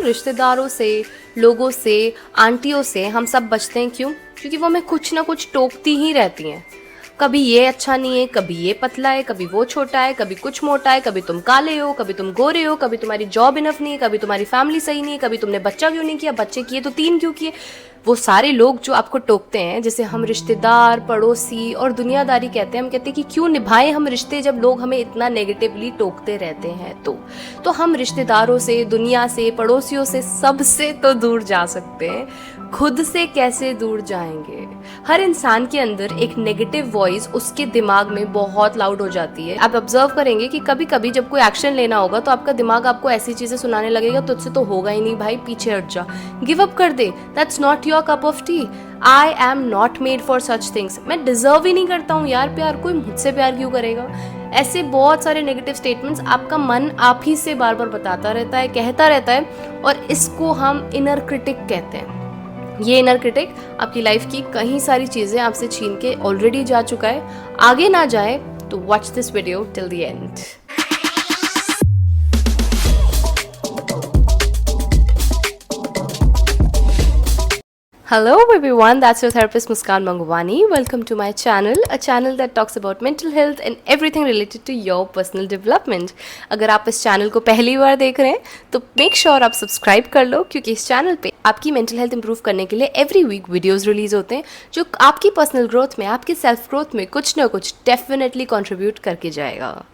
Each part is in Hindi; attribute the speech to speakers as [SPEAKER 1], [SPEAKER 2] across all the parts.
[SPEAKER 1] रिश्तेदारों से, लोगों से, आंटियों से हम सब बचते हैं। क्यों? क्योंकि वो हमें कुछ ना कुछ टोकती ही रहती हैं। कभी ये अच्छा नहीं है, कभी ये पतला है, कभी वो छोटा है, कभी कुछ मोटा है, कभी तुम काले हो, कभी तुम गोरे हो, कभी तुम्हारी जॉब इनफ नहीं है, कभी तुम्हारी फैमिली सही नहीं है, कभी तुमने बच्चा क्यों नहीं किया, बच्चे किए तो 3 क्यों किए। वो सारे लोग जो आपको टोकते हैं, जिसे हम रिश्तेदार, पड़ोसी और दुनियादारी कहते हैं, हम कहते हैं कि क्यों निभाएं हम रिश्ते जब लोग हमें इतना नेगेटिवली टोकते रहते हैं। तो हम रिश्तेदारों से, दुनिया से, पड़ोसियों से, सबसे तो दूर जा सकते हैं, खुद से कैसे दूर जाएंगे? हर इंसान के अंदर एक नेगेटिव वॉइस उसके दिमाग में बहुत लाउड हो जाती है। आप ऑब्जर्व करेंगे कि कभी कभी जब कोई एक्शन लेना होगा तो आपका दिमाग आपको ऐसी चीजें सुनाने लगेगा, तुझसे तो होगा ही नहीं भाई, पीछे हट जा, गिव अप कर दे, that's not your cup of tea, I am not made for such things, मैं डिजर्व ही नहीं करता हूँ यार प्यार, कोई मुझसे प्यार क्यों करेगा। ऐसे बहुत सारे नेगेटिव स्टेटमेंट्स आपका मन आप ही से बार बार बताता रहता है, कहता रहता है, और इसको हम इनर क्रिटिक कहते हैं। ये इनर क्रिटिक आपकी लाइफ की कई सारी चीजें आपसे छीन के ऑलरेडी जा चुका है। आगे ना जाए तो watch this video till the end. Hello everyone, that's your therapist Muskan Mangwani. Welcome to my channel, a channel that talks about mental health and everything related to your personal development. अगर आप इस चैनल को पहली बार देख रहे हैं तो मेक श्योर आप सब्सक्राइब कर लो, क्योंकि इस चैनल पे आपकी मेंटल हेल्थ इंप्रूव करने के लिए एवरी वीक वीडियोस रिलीज होते हैं जो आपकी पर्सनल ग्रोथ में, आपकी सेल्फ ग्रोथ में कुछ ना कुछ डेफिनेटली कंट्रीब्यूट करके जाएगा।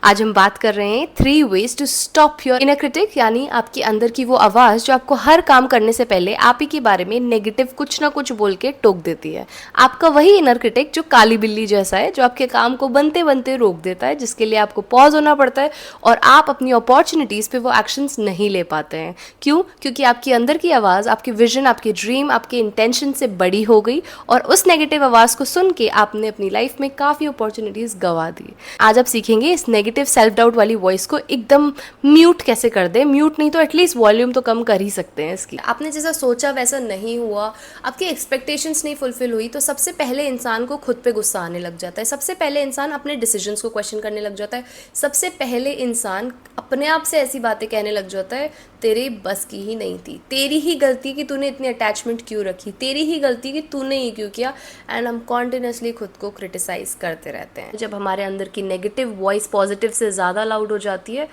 [SPEAKER 1] आज हम बात कर रहे हैं 3 ways to stop your inner critic, यानी आपके अंदर की वो आवाज़ जो आपको हर काम करने से पहले आप ही के बारे में नेगेटिव कुछ ना कुछ बोल के टोक देती है। आपका वही इनर क्रिटिक जो काली बिल्ली जैसा है, जो आपके काम को बनते बनते रोक देता है, जिसके लिए आपको पॉज होना पड़ता है और आप अपनी अपॉर्चुनिटीज़ पे वो एक्शंस नहीं ले पाते हैं। क्यों? क्योंकि आपकी अंदर की आवाज़, आपकी विजन, आपकी ड्रीम, आपके इंटेंशन से बड़ी हो गई और उस नेगेटिव आवाज़ को सुन के आपने अपनी लाइफ में काफ़ी अपॉर्चुनिटीज़ गंवा दी। आज आप सीखेंगे इस नेगेटिव सेल्फ डाउट वाली वॉइस को एकदम म्यूट कैसे कर दे। म्यूट नहीं तो एटलीस्ट वॉल्यूम तो कम कर ही सकते हैं इसकी। आपने जैसा सोचा वैसा नहीं हुआ, आपकी एक्सपेक्टेशंस नहीं फुलफिल हुई, तो सबसे पहले इंसान को खुद पे गुस्सा आने लग जाता है। सबसे पहले इंसान अपने डिसीजंस को क्वेश्चन करने लग जाता है। सबसे पहले इंसान अपने आप से ऐसी बातें कहने लग जाता है, तेरे बस की ही नहीं थी, तेरी ही गलती कि तूने इतनी अटैचमेंट क्यों रखी, तेरी ही गलती कि तूने ही क्यों किया। एंड हम कॉन्टिन्यूसली खुद को क्रिटिसाइज करते रहते हैं। जब हमारे अंदर की नेगेटिव वॉइस पॉजिटिव से ज़्यादा लाउड हो जाती है,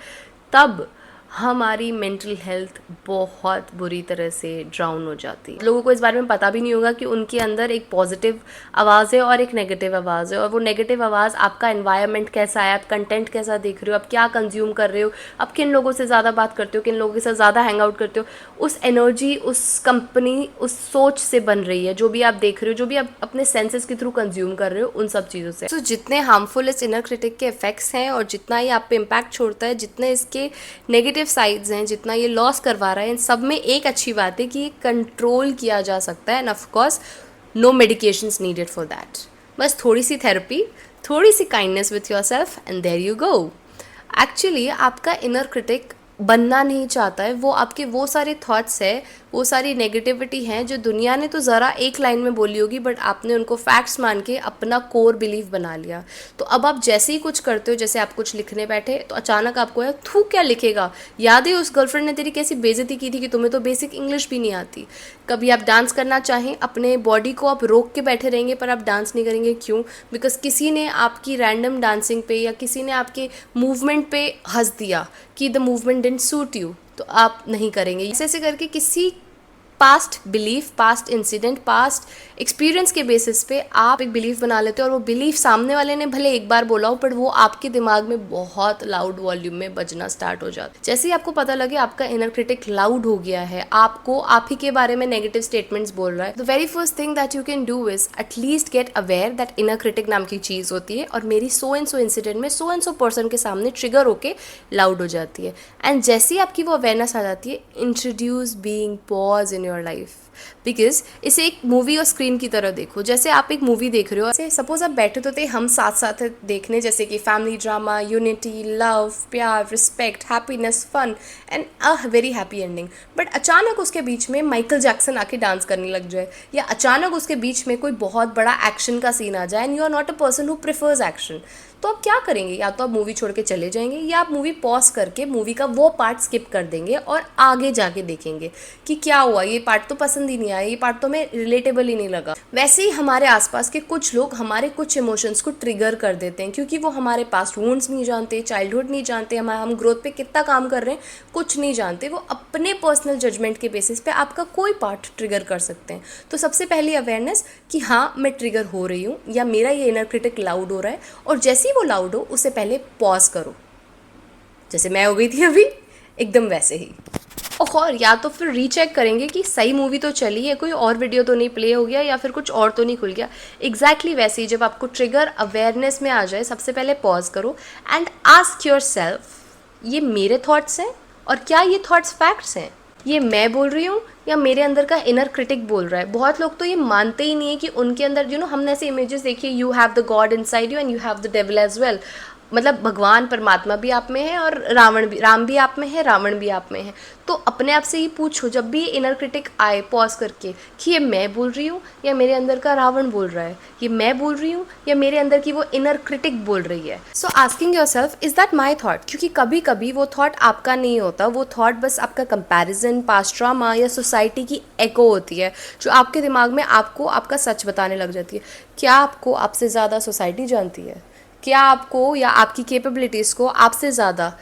[SPEAKER 1] तब हमारी मेंटल हेल्थ बहुत बुरी तरह से ड्राउन हो जाती है। लोगों को इस बारे में पता भी नहीं होगा कि उनके अंदर एक पॉजिटिव आवाज़ है और एक नेगेटिव आवाज़ है, और वो नेगेटिव आवाज़ आपका एनवायरनमेंट कैसा है, आप कंटेंट कैसा देख रहे हो, आप क्या कंज्यूम कर रहे हो, आप किन लोगों से ज़्यादा बात करते हो, किन लोगों के साथ ज़्यादा हैंग आउट करते हो, उस एनर्जी, उस कंपनी, उस सोच से बन रही है। जो भी आप देख रहे हो, जो भी आप अपने सेंसेस के थ्रू कंज्यूम कर रहे हो, उन सब चीज़ों से। तो जितने हार्मफुल इस इनर क्रिटिक के इफेक्ट्स हैं और जितना ही आप पे इम्पैक्ट छोड़ता है, जितने इसके नेगेटिव साइड्स हैं, जितना ये लॉस करवा रहा है, इन सब में एक अच्छी बात है कि ये कंट्रोल किया जा सकता है। And of course no medications needed for that. बस थोड़ी सी थेरेपी, थोड़ी सी kindness with yourself and there you go. Actually आपका इनर क्रिटिक बनना नहीं चाहता है, वो आपके वो सारे थॉट्स है, वो सारी नेगेटिविटी हैं जो दुनिया ने तो ज़रा एक लाइन में बोली होगी, बट आपने उनको फैक्ट्स मान के अपना कोर बिलीफ बना लिया। तो अब आप जैसे ही कुछ करते हो, जैसे आप कुछ लिखने बैठे तो अचानक आपको है, तू क्या लिखेगा, याद है उस गर्लफ्रेंड ने तेरी कैसी बेइज्जती की थी कि तुम्हें तो बेसिक इंग्लिश भी नहीं आती। कभी आप डांस करना चाहें, अपने बॉडी को आप रोक के बैठे रहेंगे पर आप डांस नहीं करेंगे। क्यों? बिकॉज किसी ने आपकी रैंडम डांसिंग पे या किसी ने आपके मूवमेंट पे हंस दिया कि the movement didn't suit you, तो आप नहीं करेंगे। ऐसे ऐसे करके किसी past belief, past incident, past experience के बेसिस पे आप एक बिलीफ बना लेते हो, और वो बिलीफ सामने वाले ने भले एक बार बोला हो, पर वो आपके दिमाग में बहुत लाउड वॉल्यूम में बजना स्टार्ट हो जाता है। जैसे ही आपको पता लगे आपका इनर क्रिटिक लाउड हो गया है, आपको आप ही के बारे में नेगेटिव स्टेटमेंट्स बोल रहा है, the very first thing that you can do is at least get aware that inner critic नाम की चीज़ होती है और मेरी सो एंड सो इंसिडेंट में सो एंड सो पर्सन के सामने ट्रिगर होके लाउड हो जाती है। एंड जैसे ही आपकी वो अवेयरनेस आ जाती है, introduce being pause in your life. Because इसे एक मूवी और स्क्रीन की तरह देखो। जैसे आप एक मूवी देख रहे हो, ऐसे सपोज आप बैठे तो थे हम साथ साथ देखने, जैसे कि फैमिली ड्रामा, यूनिटी, लव, प्यार, respect, happiness, fun and a very happy ending. But अचानक उसके बीच में माइकल जैक्सन आके डांस करने लग जाए, या अचानक उसके बीच में कोई बहुत बड़ा एक्शन का सीन आ जाए, and you are not a person who prefers action, तो आप क्या करेंगे, या तो आप मूवी छोड़ के चले जाएंगे या आप मूवी पॉज करके मूवी का वो पार्ट स्किप कर देंगे और आगे जाके देखेंगे कि क्या हुआ, ये पार्ट तो पसंद ही नहीं आया, ये पार्ट तो मैं रिलेटेबल ही नहीं लगा। वैसे ही हमारे आसपास के कुछ लोग हमारे कुछ इमोशंस को ट्रिगर कर देते हैं, क्योंकि वो हमारे पास्ट वुंड्स नहीं जानते, चाइल्डहुड नहीं जानते, हम ग्रोथ पे कितना काम कर रहे हैं कुछ नहीं जानते। वो अपने पर्सनल जजमेंट के बेसिस पे आपका कोई पार्ट ट्रिगर कर सकते हैं। तो सबसे पहली अवेयरनेस कि हाँ मैं ट्रिगर हो रही हूँ या मेरा ये इनर क्रिटिक लाउड हो रहा है, और जैसे ही वो लाउड हो उससे पहले पॉज करो, जैसे मैं हो गई थी अभी एकदम वैसे ही। और या तो फिर रीचेक करेंगे कि सही मूवी तो चली है, कोई और वीडियो तो नहीं प्ले हो गया या फिर कुछ और तो नहीं खुल गया। एग्जैक्टली वैसे ही जब आपको ट्रिगर अवेयरनेस में आ जाए, सबसे पहले पॉज करो एंड आस्क योर सेल्फ, ये मेरे थॉट्स हैं और क्या ये थॉट्स फैक्ट्स हैं, ये मैं बोल रही हूँ या मेरे अंदर का इनर क्रिटिक बोल रहा है। बहुत लोग तो ये मानते ही नहीं है कि उनके अंदर हमने ऐसे इमेजेस देखी है, you have the god inside you and you have the devil as well. मतलब भगवान परमात्मा भी आप में है और राम भी आप में है, रावण भी आप में है। तो अपने आप से ही पूछो जब भी ये इनर क्रिटिक आए पॉज करके कि ये मैं बोल रही हूँ या मेरे अंदर का रावण बोल रहा है, ये मैं बोल रही हूँ या मेरे अंदर की वो इनर क्रिटिक बोल रही है। So asking yourself, is that my thought? क्योंकि कभी कभी वो थॉट आपका नहीं होता, वो थॉट बस आपका कंपैरिजन, पास्ट ट्रॉमा या सोसाइटी की एको होती है, जो आपके दिमाग में आपको आपका सच बताने लग जाती है। क्या आपको आपसे ज़्यादा सोसाइटी जानती है? क्या आपको या आपकी कैपेबिलिटीज़ को आपसे ज़्यादा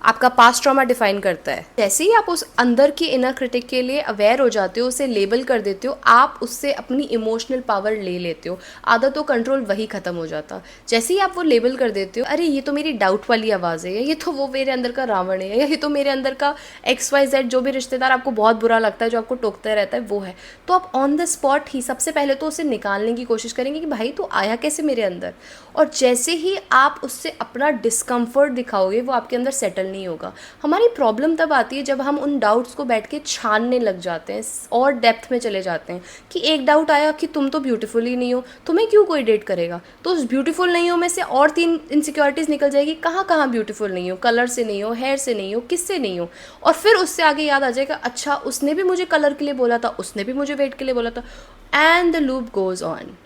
[SPEAKER 1] आपका पास्ट ट्रॉमा डिफाइन करता है? जैसे ही आप उस अंदर की इनर क्रिटिक के लिए अवेयर हो जाते हो, उसे लेबल कर देते हो, आप उससे अपनी इमोशनल पावर ले लेते हो। आधा तो कंट्रोल वही खत्म हो जाता। जैसे ही आप वो लेबल कर देते हो, अरे ये तो मेरी डाउट वाली आवाज़ है, या ये तो वो मेरे अंदर का रावण है, या ये तो मेरे अंदर का XYZ जो भी रिश्तेदार आपको बहुत बुरा लगता है, जो आपको टोकता रहता है, वो है। तो आप ऑन द स्पॉट ही सबसे पहले तो उसे निकालने की कोशिश करेंगे कि भाई तो आया कैसे मेरे अंदर। और जैसे ही आप उससे अपना डिस्कम्फर्ट दिखाओगे, वो आपके अंदर सेटल नहीं होगा। हमारी प्रॉब्लम तब आती है जब हम उन डाउट्स को बैठ के छानने लग जाते हैं और डेप्थ में चले जाते हैं कि एक डाउट आया कि तुम तो ब्यूटीफुल ही नहीं हो, तुम्हें क्यों कोई डेट करेगा। तो उस ब्यूटीफुल नहीं हो में से और 3 इनसिक्योरिटीज़ निकल जाएगी, कहाँ कहाँ ब्यूटीफुल नहीं हो, कलर से नहीं हो, हेयर से नहीं हो, किससे नहीं हो। और फिर उससे आगे याद आ जाएगा, अच्छा उसने भी मुझे कलर के लिए बोला था, उसने भी मुझे वेट के लिए बोला था, and the loop goes on.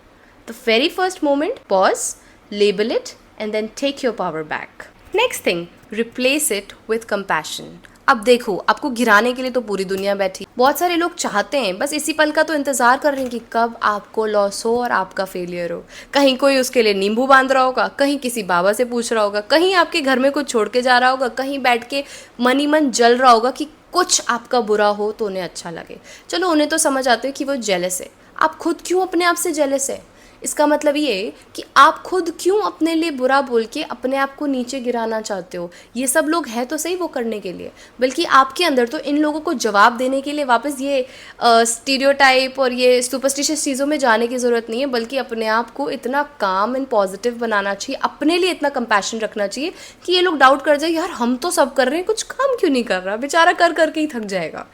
[SPEAKER 1] The very first moment, pause, label it and then take your power back. Next thing, replace it with compassion. अब देखो, आपको गिराने के लिए तो पूरी दुनिया बैठी। बहुत सारे लोग चाहते हैं, बस इसी पल का तो इंतजार कर रहे हैं कि कब आपको लॉस हो और आपका फेलियर हो। कहीं कोई उसके लिए नींबू बांध रहा होगा, कहीं किसी बाबा से पूछ रहा होगा, कहीं आपके घर में कुछ छोड़ के जा रहा होगा, कहीं बैठ के मन ही मन जल रहा होगा कि कुछ आपका बुरा हो तो उन्हें अच्छा लगे। चलो उन्हें तो समझ आते है कि वो जेलस है। आप खुद क्यों अपने आप से जेलस है? इसका मतलब ये कि आप खुद क्यों अपने लिए बुरा बोल के अपने आप को नीचे गिराना चाहते हो। ये सब लोग हैं तो सही वो करने के लिए, बल्कि आपके अंदर तो इन लोगों को जवाब देने के लिए वापस ये स्टीरियोटाइप और ये सुपरस्टिशियस चीज़ों में जाने की ज़रूरत नहीं है, बल्कि अपने आप को इतना काम एंड पॉजिटिव बनाना चाहिए, अपने लिए इतना कंपैशन रखना चाहिए कि ये लोग डाउट कर जाए, यार हम तो सब कर रहे हैं, कुछ काम क्यों नहीं कर रहा, बेचारा कर करके ही थक जाएगा।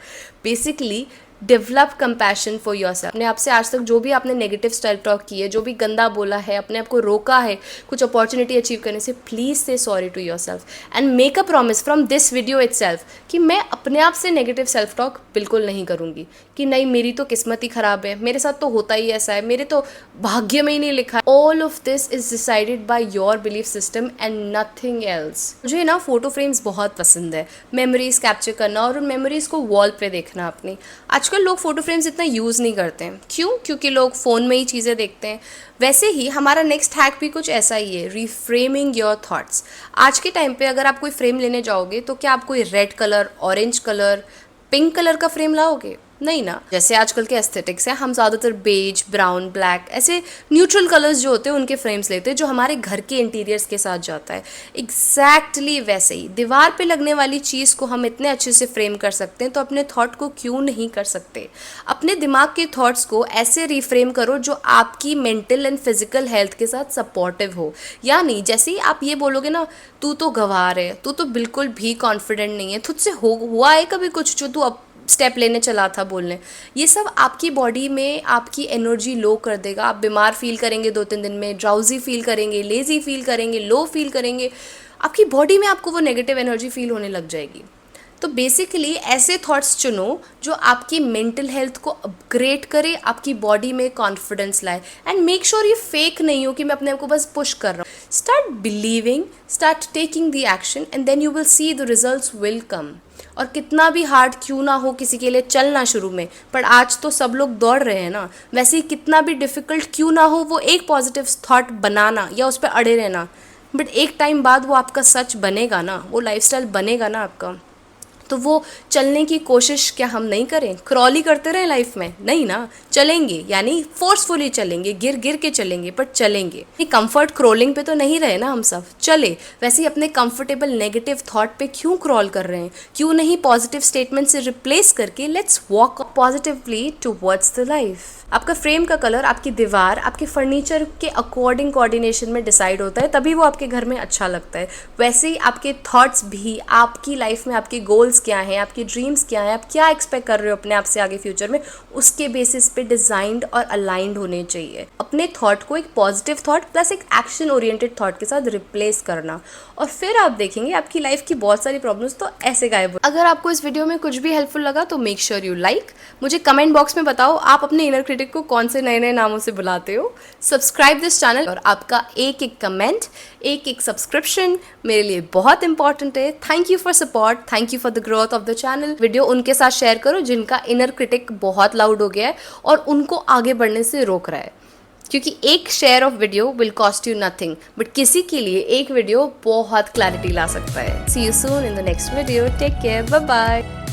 [SPEAKER 1] Basically develop compassion for your self. अपने आप से आज तक जो भी आपने नेगेटिव सेल्फ टॉक की है, जो भी गंदा बोला है, अपने आप को रोका है कुछ अपॉर्चुनिटी अचीव करने से, प्लीज़ से sorry to yourself and make a promise from this video itself कि मैं अपने आप से नेगेटिव सेल्फ टॉक बिल्कुल नहीं करूँगी, कि नहीं मेरी तो किस्मत ही ख़राब है, मेरे साथ तो होता ही ऐसा है, मेरे तो भाग्य में ही नहीं लिखा है। All of this is decided by your belief system and nothing else. मुझे ना फोटो फ्रेम्स बहुत पसंद है, मेमोरीज कैप्चर करना और उन मेमोरीज को वॉल पे देखना अपनी। आजकल लोग फोटो फ्रेम्स इतना यूज़ नहीं करते हैं, क्यों? क्योंकि लोग फ़ोन में ही चीज़ें देखते हैं। वैसे ही हमारा नेक्स्ट हैक भी कुछ ऐसा ही है, रिफ्रेमिंग योर थॉट्स। आज के टाइम पे अगर आप कोई फ्रेम लेने जाओगे तो क्या आप कोई red colour, orange colour, pink colour का फ्रेम लाओगे? नहीं ना। जैसे आजकल के एस्थेटिक्स हैं, हम ज़्यादातर बेज, ब्राउन, ब्लैक ऐसे न्यूट्रल कलर्स जो होते हैं उनके फ्रेम्स लेते हैं, जो हमारे घर के इंटीरियर्स के साथ जाता है। एग्जैक्टली वैसे ही दीवार पे लगने वाली चीज़ को हम इतने अच्छे से फ्रेम कर सकते हैं, तो अपने थॉट को क्यों नहीं कर सकते? अपने दिमाग के थॉट्स को ऐसे रिफ्रेम करो जो आपकी मेंटल एंड फिजिकल हेल्थ के साथ सपोर्टिव हो। यानी जैसे ही आप ये बोलोगे ना, तू तो गंवार है, तू तो बिल्कुल भी कॉन्फिडेंट नहीं है, तुझसे हुआ है कभी कुछ जो तू अब स्टेप लेने चला था बोलने, ये सब आपकी बॉडी में आपकी एनर्जी लो कर देगा। आप बीमार फील करेंगे 2-3 दिन में, ड्राउजी फील करेंगे, लेजी फील करेंगे, लो फील करेंगे, आपकी बॉडी में आपको वो नेगेटिव एनर्जी फील होने लग जाएगी। तो बेसिकली ऐसे थॉट्स चुनो जो आपकी मेंटल हेल्थ को अपग्रेड करे, आपकी बॉडी में कॉन्फिडेंस लाए, एंड मेक श्योर ये फेक नहीं हो कि मैं अपने आप को बस पुश कर रहा हूँ। Start believing, start taking the action, and then you will see the results will come. और कितना भी हार्ड क्यों ना हो किसी के लिए चलना शुरू में, पर आज तो सब लोग दौड़ रहे हैं ना, वैसे ही कितना भी डिफ़िकल्ट क्यों ना हो वो एक पॉजिटिव थॉट बनाना या उस पर अड़े रहना, बट एक टाइम बाद वो आपका सच बनेगा ना, वो लाइफस्टाइल बनेगा ना आपका। तो वो चलने की कोशिश क्या हम नहीं करें? क्रॉल ही करते रहें लाइफ में? नहीं ना, चलेंगे, यानी फोर्सफुली चलेंगे, गिर गिर के चलेंगे, पर चलेंगे। कंफर्ट क्रॉलिंग पे तो नहीं रहे ना हम सब, चले। वैसे ही अपने कंफर्टेबल नेगेटिव थॉट पे क्यों क्रॉल कर रहे हैं? क्यों नहीं पॉजिटिव स्टेटमेंट से रिप्लेस करके let's walk positively towards the life. आपका फ्रेम का कलर आपकी दीवार आपके फर्नीचर के अकॉर्डिंग कोऑर्डिनेशन में डिसाइड होता है, तभी वो आपके घर में अच्छा लगता है। वैसे ही आपके थॉट्स भी आपकी लाइफ में, आपके गोल्स क्या हैं, आपके ड्रीम्स क्या हैं, आप क्या एक्सपेक्ट कर रहे हो अपने आप से आगे फ्यूचर में, उसके बेसिस पे डिजाइंड और अलाइंड होने चाहिए। अपने थॉट को एक पॉजिटिव थॉट प्लस एक एक्शन ओरिएंटेड थॉट के साथ रिप्लेस करना, और फिर आप देखेंगे आपकी लाइफ की बहुत सारी प्रॉब्लम्स तो ऐसे गायब हो। अगर आपको इस वीडियो में कुछ भी हेल्पफुल लगा तो मेक श्योर यू लाइक। मुझे कमेंट बॉक्स में बताओ आप अपने इनर क्रिटिक को कौन से नए नए नामों से बुलाते हो। सब्सक्राइब दिस चैनल, और आपका एक एक कमेंट, एक एक सब्सक्रिप्शन मेरे लिए बहुत इंपॉर्टेंट है। Thank you for support, thank you for the growth of the channel. Video उनके साथ शेयर करो जिनका इनर क्रिटिक बहुत लाउड हो गया है और उनको आगे बढ़ने से रोक रहा है, क्योंकि एक share of video will cost you nothing, but किसी के लिए एक वीडियो बहुत क्लैरिटी ला सकता है। See you soon in the next video, take care, bye bye.